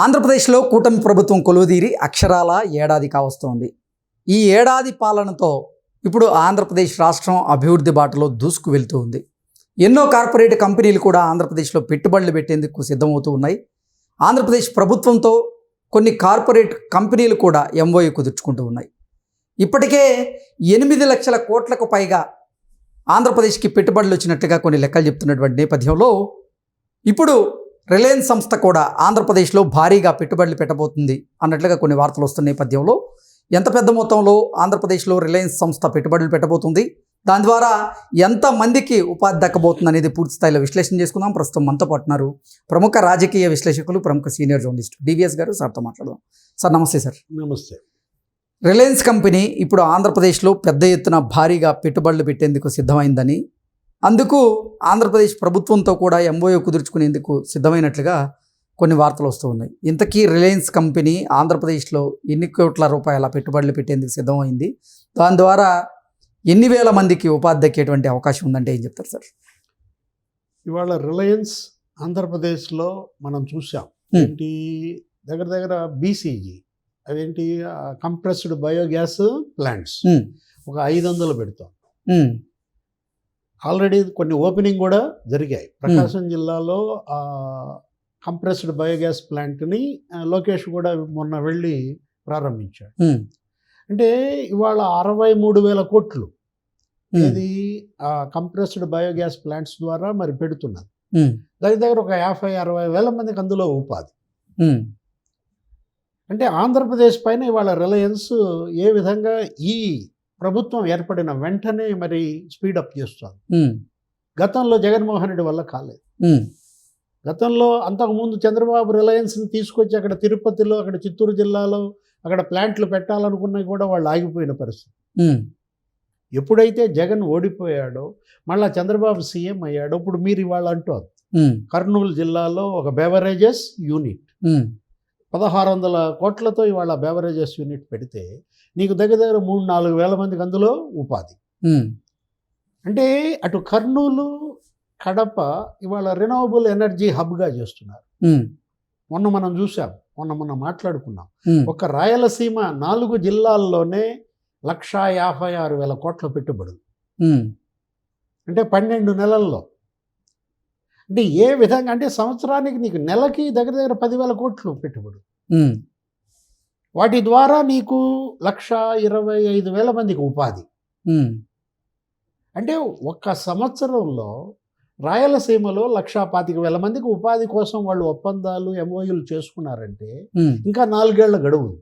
ఆంధ్రప్రదేశ్లో కూటమి ప్రభుత్వం కొలువుదీరి అక్షరాల ఏడాది కావస్తోంది. ఈ ఏడాది పాలనతో ఇప్పుడు ఆంధ్రప్రదేశ్ రాష్ట్రం అభివృద్ధి బాటలో దూసుకు వెళ్తూ ఉంది. ఎన్నో కార్పొరేట్ కంపెనీలు కూడా ఆంధ్రప్రదేశ్లో పెట్టుబడులు పెట్టేందుకు సిద్ధమవుతూ ఉన్నాయి. ఆంధ్రప్రదేశ్ ప్రభుత్వంతో కొన్ని కార్పొరేట్ కంపెనీలు కూడా ఎంఓయూ కుదుర్చుకుంటూ ఉన్నాయి. ఇప్పటికే 8 లక్షల కోట్లకు పైగా ఆంధ్రప్రదేశ్కి పెట్టుబడులు వచ్చినట్టుగా కొన్ని లెక్కలు చెప్తున్నటువంటి నేపథ్యంలో ఇప్పుడు రిలయన్స్ సంస్థ కూడా ఆంధ్రప్రదేశ్లో భారీగా పెట్టుబడులు పెట్టబోతుంది అన్నట్లుగా కొన్ని వార్తలు వస్తున్న నేపథ్యంలో ఎంత పెద్ద మొత్తంలో ఆంధ్రప్రదేశ్లో రిలయన్స్ సంస్థ పెట్టుబడులు పెట్టబోతుంది, దాని ద్వారా ఎంతమందికి ఉపాధి దక్కబోతుంది అనేది పూర్తి స్థాయిలో విశ్లేషణ చేసుకుందాం. ప్రస్తుతం మనతో పాటున్నారు ప్రముఖ రాజకీయ విశ్లేషకులు, ప్రముఖ సీనియర్ జర్నలిస్ట్ డివిఎస్ గారు. సార్తో మాట్లాడదాం. సార్ నమస్తే. సార్ నమస్తే. రిలయన్స్ కంపెనీ ఇప్పుడు ఆంధ్రప్రదేశ్లో పెద్ద ఎత్తున భారీగా పెట్టుబడులు పెట్టేందుకు సిద్ధమైందని, అందుకు ఆంధ్రప్రదేశ్ ప్రభుత్వంతో కూడా ఎంఓయూ కుదుర్చుకునేందుకు సిద్ధమైనట్లుగా కొన్ని వార్తలు వస్తూ ఉన్నాయి. ఇంతకీ రిలయన్స్ కంపెనీ ఆంధ్రప్రదేశ్లో ఎన్ని కోట్ల రూపాయల పెట్టుబడులు పెట్టేందుకు సిద్ధమైంది, దాని ద్వారా ఎన్ని వేల మందికి ఉపాధి దక్కేటువంటి అవకాశం ఉందంటే ఏం చెప్తారు సార్? ఇవాళ రిలయన్స్ ఆంధ్రప్రదేశ్లో మనం చూసాం ఏంటి, దగ్గర దగ్గర బీసీజీ అవేంటి కంప్రెస్డ్ బయోగ్యాస్ ప్లాంట్స్ ఒక 500 పెడతాం. ఆల్రెడీ కొన్ని ఓపెనింగ్ కూడా జరిగాయి. ప్రకాశం జిల్లాలో కంప్రెస్డ్ బయోగ్యాస్ ప్లాంట్ని లోకేష్ కూడా మొన్న వెళ్ళి ప్రారంభించాడు. అంటే ఇవాళ 63,000 కోట్లు ఇది కంప్రెస్డ్ బయోగ్యాస్ ప్లాంట్స్ ద్వారా మరి పెడుతున్నారు. దగ్గర దగ్గర ఒక 50-60 వేల మందికి అందులో ఉపాధి. అంటే ఆంధ్రప్రదేశ్ పైన ఇవాళ రిలయన్స్ ఏ విధంగా ఈ ప్రభుత్వం ఏర్పడిన వెంటనే మరి స్పీడప్ చేస్తుంది. గతంలో జగన్మోహన్ రెడ్డి వల్ల కాలేదు. గతంలో అంతకుముందు చంద్రబాబు రిలయన్స్ని తీసుకొచ్చి అక్కడ తిరుపతిలో, అక్కడ చిత్తూరు జిల్లాలో అక్కడ ప్లాంట్లు పెట్టాలనుకున్నవి కూడా వాళ్ళు ఆగిపోయిన పరిస్థితి. ఎప్పుడైతే జగన్ ఓడిపోయాడో మళ్ళీ చంద్రబాబు సీఎం అయ్యాడో ఇప్పుడు మీరు ఇవాళ అంటారు కర్నూలు జిల్లాలో ఒక బెవరేజెస్ యూనిట్ 1,600 కోట్లతో ఇవాళ బెవరేజెస్ యూనిట్ పెడితే నీకు దగ్గర దగ్గర 3-4 వేల మందికి అందులో ఉపాధి. అంటే అటు కర్నూలు, కడప ఇవాళ రెన్యూవబుల్ ఎనర్జీ హబ్గా చేస్తున్నారు. మొన్న మనం చూసాం, మొన్న మాట్లాడుకున్నాం. ఒక రాయలసీమ 4 జిల్లాల్లోనే 1,56,000 కోట్ల పెట్టుబడులు. అంటే 12 నెలల్లో. అంటే ఏ విధంగా అంటే సంవత్సరానికి నీకు నెలకి దగ్గర దగ్గర 10,000 కోట్లు పెట్టుబడులు. వాటి ద్వారా నీకు 1,25,000 మందికి ఉపాధి. అంటే ఒక్క సంవత్సరంలో రాయలసీమలో 1,25,000 మందికి ఉపాధి కోసం వాళ్ళు ఒప్పందాలు, ఎంఓయూలు చేసుకున్నారంటే ఇంకా 4 ఏళ్ల గడువు.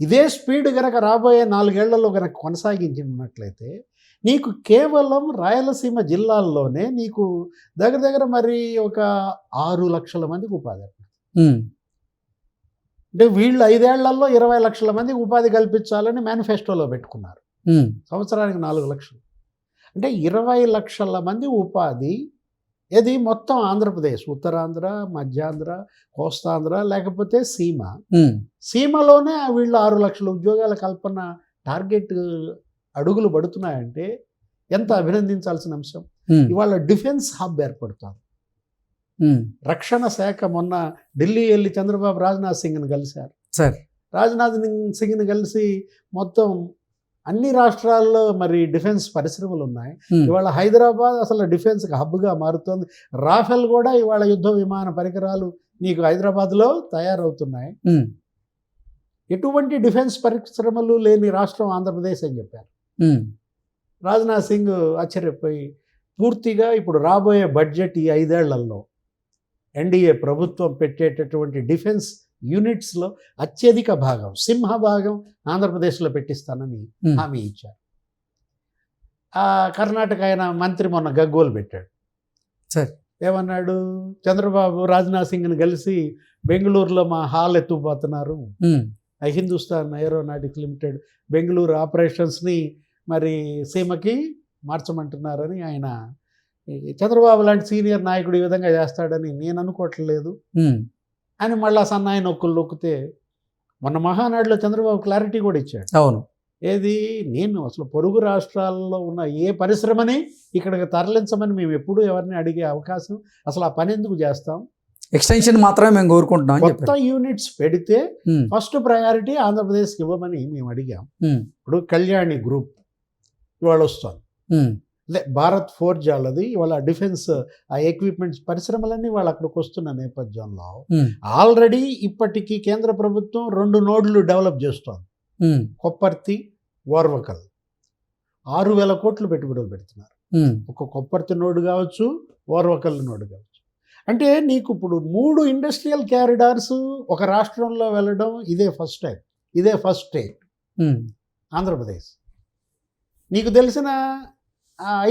ఇదే స్పీడ్ కనుక రాబోయే 4 ఏళ్లలో కనుక కొనసాగించినట్లయితే నీకు కేవలం రాయలసీమ జిల్లాల్లోనే నీకు దగ్గర దగ్గర మరి ఒక 6 లక్షల మందికి ఉపాధి. అంటే వీళ్ళు 5 ఏళ్లలో 20 లక్షల మందికి ఉపాధి కల్పించాలని మేనిఫెస్టోలో పెట్టుకున్నారు. సంవత్సరానికి 4 లక్షలు. అంటే 20 లక్షల మంది ఉపాధి. ఇది మొత్తం ఆంధ్రప్రదేశ్, ఉత్తరాంధ్ర, మధ్యాంధ్ర, కోస్తాంధ్ర, లేకపోతే సీమ. సీమలోనే వీళ్ళు 6 లక్షల ఉద్యోగాల కల్పన టార్గెట్ అడుగులు పడుతున్నాయంటే ఎంత అభినందించాల్సిన అంశం. ఇవాళ డిఫెన్స్ హబ్ ఏర్పడుతుంది. రక్షణ శాఖ మొన్న ఢిల్లీ వెళ్ళి చంద్రబాబు రాజ్నాథ్ సింగ్ని కలిశారు. రాజ్నాథ్ సింగ్ని కలిసి మొత్తం అన్ని రాష్ట్రాల్లో మరి డిఫెన్స్ పరిశ్రమలు ఉన్నాయి. ఇవాళ హైదరాబాద్ అసలు డిఫెన్స్కి హబ్గా మారుతోంది. రాఫెల్ కూడా ఇవాళ యుద్ధ విమాన పరికరాలు నీకు హైదరాబాద్లో తయారవుతున్నాయి. ఎటువంటి డిఫెన్స్ పరిశ్రమలు లేని రాష్ట్రం ఆంధ్రప్రదేశ్ అని చెప్పారు. రాజ్నాథ్ సింగ్ ఆశ్చర్యపోయి పూర్తిగా ఇప్పుడు రాబోయే బడ్జెట్ ఈ 5 ఏళ్లలో ఎన్డీఏ ప్రభుత్వం పెట్టేటటువంటి డిఫెన్స్ యూనిట్స్లో అత్యధిక భాగం, సింహభాగం ఆంధ్రప్రదేశ్లో పెట్టిస్తానని హామీ ఇచ్చారు. కర్ణాటక ఆయన మంత్రి మొన్న గగ్గోలు పెట్టాడు. ఏమన్నాడు, చంద్రబాబు రాజ్నాథ్ సింగ్ని కలిసి బెంగళూరులో మా హాల్ ఎత్తుకుపోతున్నారు, హిందుస్థాన్ ఏరోనాటిక్స్ లిమిటెడ్ బెంగళూరు ఆపరేషన్స్ని మరి సీమకి మార్చమంటున్నారని ఆయన. చంద్రబాబు లాంటి సీనియర్ నాయకుడు ఈ విధంగా చేస్తాడని నేను అనుకోవట్లేదు అని మళ్ళీ సన్నాయి నొక్కులు నొక్కితే మొన్న మహానాడులో చంద్రబాబు క్లారిటీ కూడా ఇచ్చాడు. అవును, ఏది, నేను అసలు పొరుగు రాష్ట్రాల్లో ఉన్న ఏ పరిశ్రమని ఇక్కడికి తరలించమని మేము ఎప్పుడూ ఎవరిని అడిగే అవకాశం, అసలు ఆ పని ఎందుకు చేస్తాం, ఎక్స్టెన్షన్ మాత్రమే మేము కోరుకుంటున్నాం అని కొత్త చెప్పారు. యూనిట్స్ పెడితే ఉమ్, ఫస్ట్ ప్రయారిటీ ఆంధ్రప్రదేశ్కి ఇవ్వమని మేము అడిగాం. ఉమ్, ఇప్పుడు కళ్యాణి గ్రూప్ ఇవాళ వస్తుంది, ఉమ్, అదే భారత్ ఫోర్జ్ వాళ్ళది ఇవాళ డిఫెన్స్ ఆ ఎక్విప్మెంట్స్ పరిశ్రమలన్నీ వాళ్ళు అక్కడికి వస్తున్న నేపథ్యంలో ఉమ్, ఆల్రెడీ ఇప్పటికీ కేంద్ర ప్రభుత్వం 2 నోడ్లు డెవలప్ చేస్తోంది. ఉమ్, కొప్పర్తి, ఓర్వకల్ 6,000 కోట్లు పెట్టుబడులు పెడుతున్నారు. ఉమ్, ఒక కొప్పర్తి నోడు కావచ్చు, ఓర్వకల్ నోడు కావచ్చు. అంటే నీకు ఇప్పుడు 3 ఇండస్ట్రియల్ క్యారిడార్స్ ఒక రాష్ట్రంలో వెళ్ళడం ఇదే ఫస్ట్ టైం, ఇదే ఫస్ట్ స్టేట్ ఉమ్, ఆంధ్రప్రదేశ్. నీకు తెలిసిన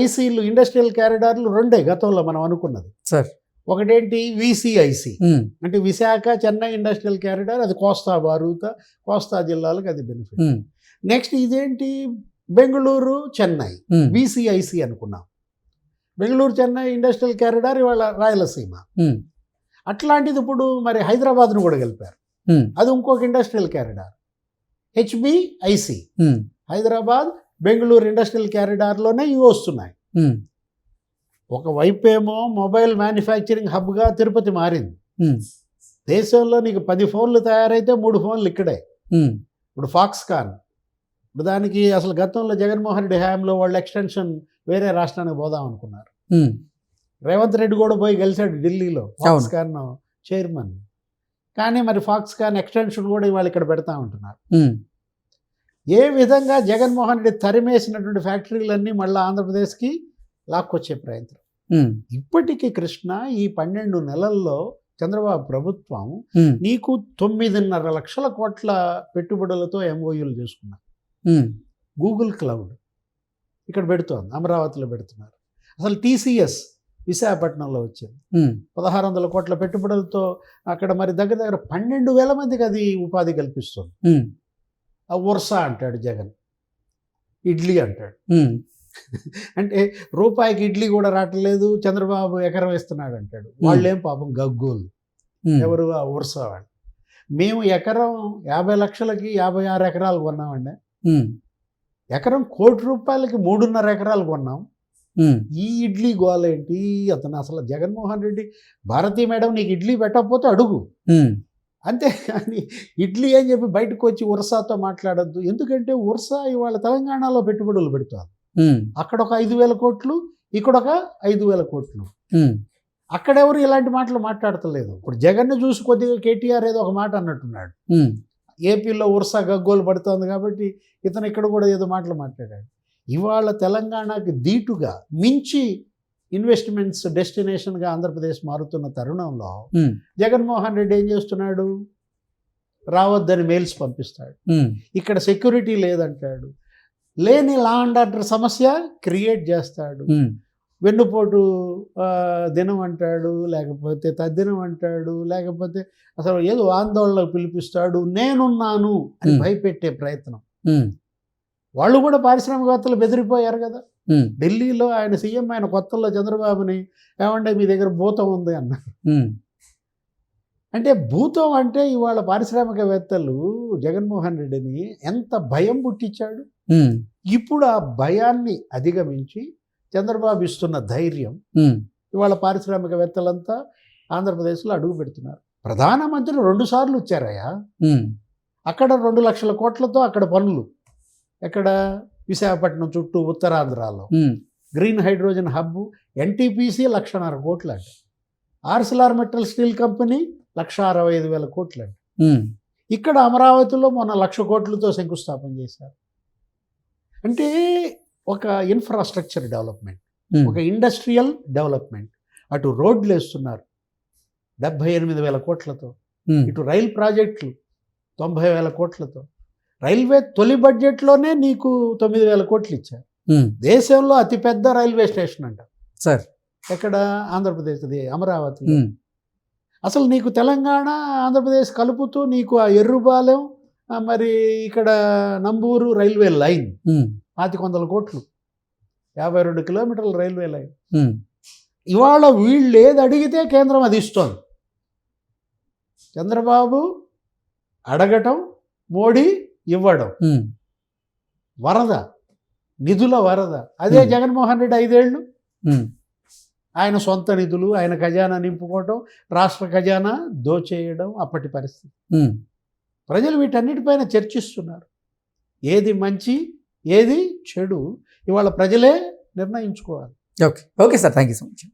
ఐసీలు ఇండస్ట్రియల్ క్యారిడార్లు 2 గతంలో మనం అనుకున్నది. సార్. ఒకటేంటి విసిఐసి ఉమ్, అంటే విశాఖ చెన్నై ఇండస్ట్రియల్ క్యారిడార్, అది కోస్తా కోస్తా జిల్లాలకు అది బెనిఫిట్. ఉమ్, నెక్స్ట్ ఇదేంటి బెంగళూరు చెన్నై ఉమ్, విసిఐసి అనుకున్నాం. బెంగళూరు చెన్నై ఇండస్ట్రియల్ క్యారిడార్ ఇవాళ రాయలసీమ. ఉమ్, అట్లాంటిది ఇప్పుడు మరి హైదరాబాద్ను కూడా కలిపారు, ఉమ్, అది ఇంకొక ఇండస్ట్రియల్ క్యారిడార్ హెచ్బిఐసి. ఉమ్, హైదరాబాద్ బెంగళూరు ఇండస్ట్రియల్ క్యారిడార్లోనే ఇవి వస్తున్నాయి. ఉమ్, ఒకవైపేమో మొబైల్ మ్యానుఫ్యాక్చరింగ్ హబ్గా తిరుపతి మారింది. ఉమ్, దేశంలో నీకు 10 ఫోన్లు తయారైతే 3 ఫోన్లు ఇక్కడే. ఉమ్, ఇప్పుడు ఫాక్స్కాన్, ఇప్పుడు దానికి అసలు గతంలో జగన్మోహన్ రెడ్డి హయాంలో వాళ్ళు ఎక్స్టెన్షన్ వేరే రాష్ట్రానికి పోదాం అనుకున్నారు. ఉమ్, రేవంత్ రెడ్డి కూడా పోయి గెలిచాడు ఢిల్లీలో ఫాక్స్కాన్ చైర్మన్. కానీ మరి ఫాక్స్కాన్ ఎక్స్టెన్షన్ కూడా ఇవాళ ఇక్కడ పెడతా ఉంటున్నారు. ఉమ్, ఏ విధంగా జగన్మోహన్ రెడ్డి తరిమేసినటువంటి ఫ్యాక్టరీలన్నీ మళ్ళీ ఆంధ్రప్రదేశ్కి లాక్కొచ్చే ప్రయత్నం. ఉమ్, ఇప్పటికీ కృష్ణ ఈ 12 నెలల్లో చంద్రబాబు ప్రభుత్వం ఉమ్, నీకు 9.5 లక్షల కోట్ల పెట్టుబడులతో ఎంఓయూలు చేసుకున్నారు. ఉమ్, గూగుల్ క్లౌడ్ ఇక్కడ పెడుతోంది, అమరావతిలో పెడుతున్నారు. అసలు టీసీఎస్ విశాఖపట్నంలో వచ్చింది, ఉమ్, 1,600 కోట్ల పెట్టుబడులతో అక్కడ మరి దగ్గర దగ్గర 12,000 మందికి అది ఉపాధి కల్పిస్తుంది. ఉమ్, ఆ వర్సా అంటాడు జగన్, ఇడ్లీ అంటాడు. ఉమ్, అంటే రూపాయికి ఇడ్లీ కూడా రావట్లేదు, చంద్రబాబు ఎకరం ఇస్తున్నాడు అంటాడు. వాళ్ళేం పాపం గగ్గోలు. ఉమ్, ఎవరు? ఆ వర్సా వాళ్ళు. మేము ఎకరం 50 లక్షలకి 56 ఎకరాలు కొన్నామండి. ఉమ్, ఎకరం ₹1,00,00,000కి 3.5 ఎకరాలు కొన్నాం. ఉమ్, ఈ ఇడ్లీ గోలేంటి? అతను అసలు జగన్మోహన్ రెడ్డి, భారతీ మేడం నీకు ఇడ్లీ పెట్టకపోతే అడుగు, ఉమ్, అంతేకాని ఇడ్లీ అని చెప్పి బయటకు వచ్చి ఉర్సాతో మాట్లాడద్దు. ఎందుకంటే ఉర్సా ఇవాళ తెలంగాణలో పెట్టుబడులు పెడుతుంది. ఉమ్, అక్కడ ఒక 5,000 కోట్లు, ఇక్కడ ఒక 5,000 కోట్లు. ఉమ్, అక్కడెవరు ఇలాంటి మాటలు మాట్లాడతలేదు. ఇప్పుడు జగన్ను చూసి కొద్దిగా కేటీఆర్ ఏదో ఒక మాట అన్నట్టున్నాడు. ఉమ్, ఏపీలో ఉర్సా గగ్గోలు పడుతోంది కాబట్టి ఇతను ఇక్కడ కూడా ఏదో మాటలు మాట్లాడాడు. ఇవాళ తెలంగాణకి ధీటుగా మించి ఇన్వెస్ట్మెంట్స్ డెస్టినేషన్గా ఆంధ్రప్రదేశ్ మారుతున్న తరుణంలో ఉమ్, జగన్మోహన్ రెడ్డి ఏం చేస్తున్నాడు? రావద్దని మెయిల్స్ పంపిస్తాడు, ఉమ్, ఇక్కడ సెక్యూరిటీ లేదంటాడు, లేని లా అండ్ ఆర్డర్ సమస్య క్రియేట్ చేస్తాడు, ఉమ్, వెన్నుపోటు దినం అంటాడు, లేకపోతే తద్దినం అంటాడు, లేకపోతే అసలు ఏదో ఆందోళనకు పిలిపిస్తాడు, నేనున్నాను అని Hmm. భయపెట్టే ప్రయత్నం. ఉమ్, వాళ్ళు కూడా పారిశ్రామికవేత్తలు బెదిరిపోయారు కదా. ఉమ్, ఢిల్లీలో ఆయన సీఎం అయిన కొత్తలో చంద్రబాబుని ఏమంటే మీ దగ్గర భూతం ఉంది అన్నారు. ఉమ్, అంటే భూతం అంటే ఇవాళ పారిశ్రామికవేత్తలు జగన్మోహన్ రెడ్డిని ఎంత భయం పుట్టించాడు. ఉమ్, ఇప్పుడు ఆ భయాన్ని అధిగమించి చంద్రబాబు ఇస్తున్న ధైర్యం ఉమ్, ఇవాళ పారిశ్రామికవేత్తలంతా ఆంధ్రప్రదేశ్లో అడుగు పెడుతున్నారు. ప్రధానమంత్రి 2 సార్లు వచ్చారయ్యా. ఉమ్, అక్కడ 2 లక్షల కోట్లతో అక్కడ పనులు, ఎక్కడ? విశాఖపట్నం చుట్టూ ఉత్తరాంధ్రాలో ఉమ్, గ్రీన్ హైడ్రోజన్ హబ్, ఎన్టీపీసీ 1,50,000 కోట్లు అంట, ఆర్సిలార్ మెటల్ స్టీల్ కంపెనీ 1,65,000 కోట్లు అంట. ఉమ్, ఇక్కడ అమరావతిలో మొన్న 1,00,000 కోట్లతో శంకుస్థాపన చేశారు. అంటే ఒక ఇన్ఫ్రాస్ట్రక్చర్ డెవలప్మెంట్, ఉమ్, ఒక ఇండస్ట్రియల్ డెవలప్మెంట్. అటు రోడ్లు వేస్తున్నారు 78,000 కోట్లతో, ఉమ్, ఇటు రైల్ ప్రాజెక్టులు 90,000 కోట్లతో. రైల్వే తొలి బడ్జెట్లోనే నీకు 9,000 కోట్లు ఇచ్చారు. ఉమ్, దేశంలో అతిపెద్ద రైల్వే స్టేషన్ అంట. సార్. ఎక్కడ? ఆంధ్రప్రదేశ్, అది అమరావతి. ఉమ్, అసలు నీకు తెలంగాణ ఆంధ్రప్రదేశ్ కలుపుతూ నీకు ఆ ఎర్రుబాలెం మరి ఇక్కడ నంబూరు రైల్వే లైన్ ఉమ్, 200 కోట్లు, 52 కిలోమీటర్ల రైల్వే లైన్. ఉమ్, ఇవాళ వీళ్ళు ఏది అడిగితే కేంద్రం అది ఇస్తోంది. చంద్రబాబు అడగటం, మోడీ ఇవ్వడం, ఉమ్, వరద, నిధుల వరద. అదే Hmm. జగన్మోహన్ రెడ్డి 5 ఏళ్ళు ఉమ్, ఆయన సొంత నిధులు, ఆయన ఖజానా నింపుకోవటం, రాష్ట్ర ఖజానా దోచేయడం అప్పటి పరిస్థితి. ఉమ్. ప్రజలు వీటన్నిటిపైన చర్చిస్తున్నారు. ఏది మంచి, ఏది చెడు ఇవాళ ప్రజలే నిర్ణయించుకోవాలి. Okay sir, thank you so much.